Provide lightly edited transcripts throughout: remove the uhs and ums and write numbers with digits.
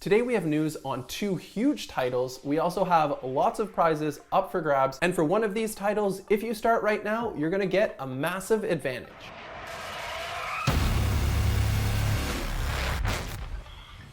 Today we have news on 2 huge titles. We also have lots of prizes up for grabs. And for one of these titles, if you start right now, you're gonna get a massive advantage.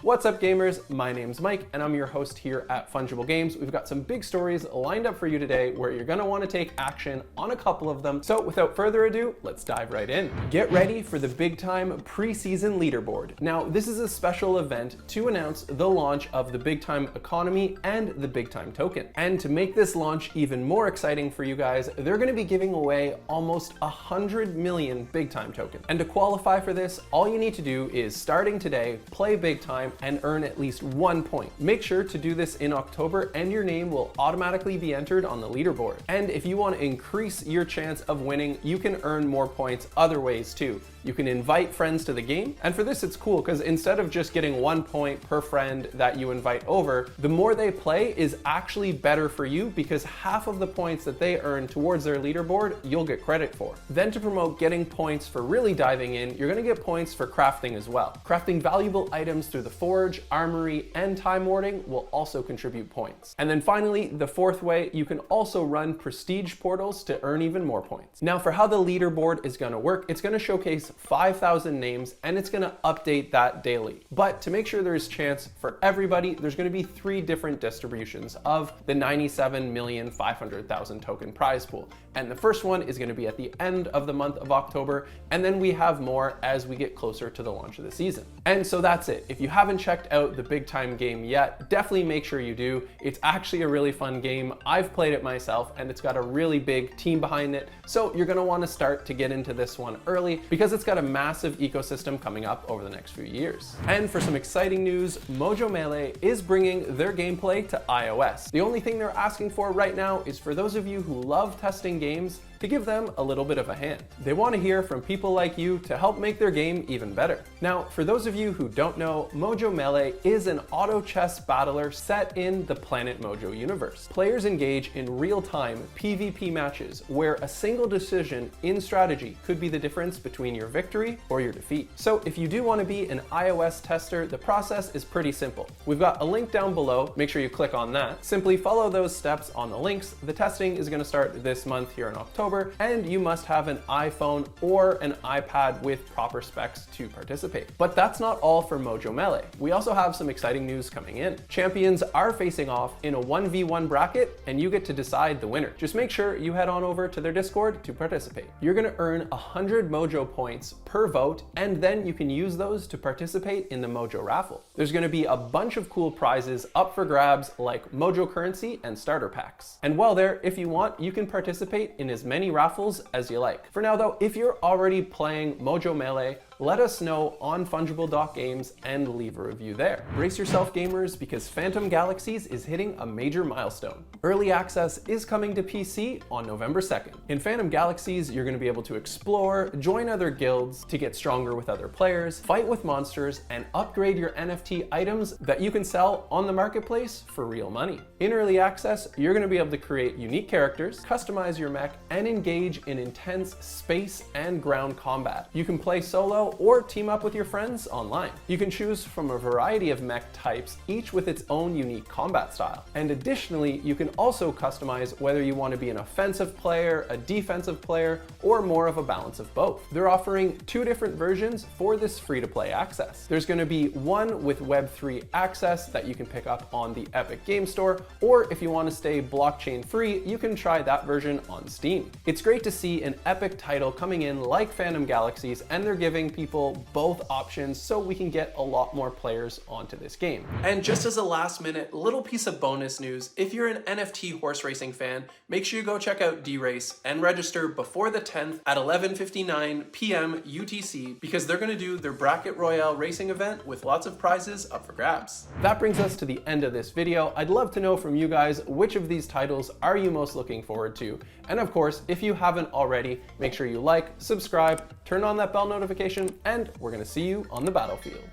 What's up gamers? My name's Mike and I'm your host here at Funjible Games. We've got some big stories lined up for you today where you're gonna wanna take action on a couple of them. So without further ado, let's dive right in. Get ready for the Big Time Preseason Leaderboard. Now, this is a special event to announce the launch of the Big Time Economy and the Big Time Token. And to make this launch even more exciting for you guys, they're gonna be giving away almost 100 million Big Time tokens. And to qualify for this, all you need to do is starting today, play Big Time, and earn at least 1 point. Make sure to do this in October and your name will automatically be entered on the leaderboard. And if you want to increase your chance of winning, you can earn more points other ways too. You can invite friends to the game. And for this, it's cool because instead of just getting 1 point per friend that you invite over, the more they play is actually better for you because half of the points that they earn towards their leaderboard, you'll get credit for. Then to promote getting points for really diving in, you're gonna get points for crafting as well. Crafting valuable items through the Forge, Armory, and Time Warding will also contribute points. And then finally, the fourth way, you can also run prestige portals to earn even more points. Now for how the leaderboard is gonna work, it's gonna showcase 5,000 names and it's gonna update that daily. But to make sure there's chance for everybody, there's gonna be 3 different distributions of the 97,500,000 token prize pool. And the first one is gonna be at the end of the month of October, and then we have more as we get closer to the launch of the season. And so that's it. If you haven't checked out the Big Time game yet, definitely make sure you do. It's actually a really fun game. I've played it myself and it's got a really big team behind it. So you're gonna wanna start to get into this one early because it's got a massive ecosystem coming up over the next few years. And for some exciting news, Mojo Melee is bringing their gameplay to iOS. The only thing they're asking for right now is for those of you who love testing games to give them a little bit of a hand. They want to hear from people like you to help make their game even better. Now, for those of you who don't know, Mojo Melee is an auto chess battler set in the Planet Mojo universe. Players engage in real-time PvP matches where a single decision in strategy could be the difference between your victory or your defeat. So if you do want to be an iOS tester, the process is pretty simple. We've got a link down below. Make sure you click on that. Simply follow those steps on the links. The testing is going to start this month here in October, and you must have an iPhone or an iPad with proper specs to participate. But that's not all for Mojo Melee. We also have some exciting news coming in. Champions are facing off in a 1v1 bracket, and you get to decide the winner. Just make sure you head on over to their Discord to participate. You're gonna earn 100 Mojo points per vote, and then you can use those to participate in the Mojo raffle. There's gonna be a bunch of cool prizes up for grabs like Mojo currency and starter packs. And while there, if you want, you can participate in as many raffles as you like. For now though, if you're already playing Mojo Melee, let us know on fungible.games and leave a review there. Brace yourself gamers because Phantom Galaxies is hitting a major milestone. Early access is coming to PC on November 2nd. In Phantom Galaxies, you're going to be able to explore, join other guilds to get stronger with other players, fight with monsters, and upgrade your NFT items that you can sell on the marketplace for real money. In early access, you're going to be able to create unique characters, customize your mech, and engage in intense space and ground combat. You can play solo or team up with your friends online. You can choose from a variety of mech types, each with its own unique combat style. And additionally, you can also customize whether you want to be an offensive player, a defensive player, or more of a balance of both. They're offering 2 different versions for this free-to-play access. There's going to be one with Web3 access that you can pick up on the Epic Game Store, or if you want to stay blockchain free, you can try that version on Steam. It's great to see an Epic title coming in like Phantom Galaxies, and they're giving people both options so we can get a lot more players onto this game. And just as a last minute little piece of bonus news, if you're an NFT horse racing fan, make sure you go check out D-Race and register before the 10th at 11:59 p.m. UTC because they're going to do their Bracket Royale racing event with lots of prizes up for grabs. That brings us to the end of this video. I'd love to know from you guys which of these titles are you most looking forward to. And of course, if you haven't already, make sure you like, subscribe, turn on that bell notification, and we're gonna see you on the battlefield.